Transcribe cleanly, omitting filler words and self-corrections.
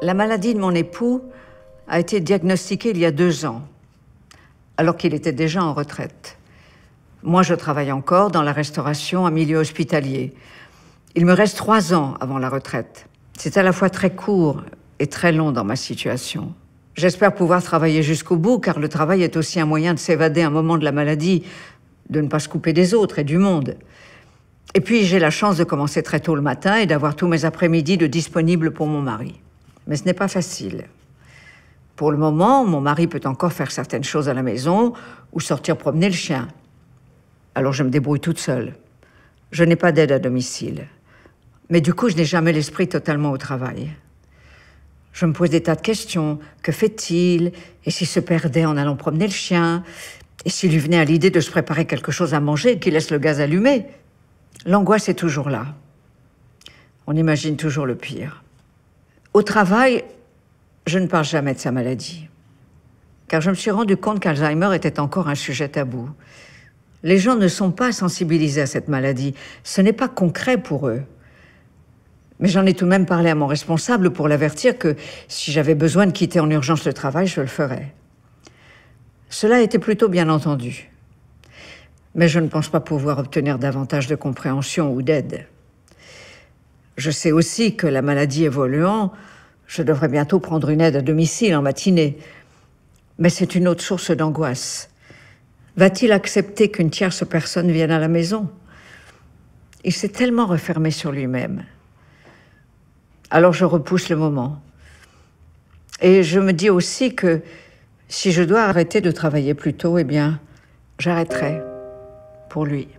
La maladie de mon époux a été diagnostiquée il y a 2 ans, alors qu'il était déjà en retraite. Moi, je travaille encore dans la restauration en milieu hospitalier. Il me reste 3 ans avant la retraite. C'est à la fois très court et très long dans ma situation. J'espère pouvoir travailler jusqu'au bout, car le travail est aussi un moyen de s'évader un moment de la maladie, de ne pas se couper des autres et du monde. Et puis, j'ai la chance de commencer très tôt le matin et d'avoir tous mes après-midi de disponibles pour mon mari. Mais ce n'est pas facile. Pour le moment, mon mari peut encore faire certaines choses à la maison ou sortir promener le chien. Alors je me débrouille toute seule. Je n'ai pas d'aide à domicile. Mais du coup, je n'ai jamais l'esprit totalement au travail. Je me pose des tas de questions. Que fait-il? Et s'il se perdait en allant promener le chien? Et s'il lui venait à l'idée de se préparer quelque chose à manger et qu'il laisse le gaz allumé? L'angoisse est toujours là. On imagine toujours le pire. Au travail, je ne parle jamais de sa maladie. Car je me suis rendu compte qu'Alzheimer était encore un sujet tabou. Les gens ne sont pas sensibilisés à cette maladie. Ce n'est pas concret pour eux. Mais j'en ai tout de même parlé à mon responsable pour l'avertir que si j'avais besoin de quitter en urgence le travail, je le ferais. Cela a été plutôt bien entendu. Mais je ne pense pas pouvoir obtenir davantage de compréhension ou d'aide. Je sais aussi que la maladie évoluant, je devrais bientôt prendre une aide à domicile en matinée. Mais c'est une autre source d'angoisse. Va-t-il accepter qu'une tierce personne vienne à la maison? Il s'est tellement refermé sur lui-même. Alors je repousse le moment. Et je me dis aussi que si je dois arrêter de travailler plus tôt, eh bien, j'arrêterai pour lui.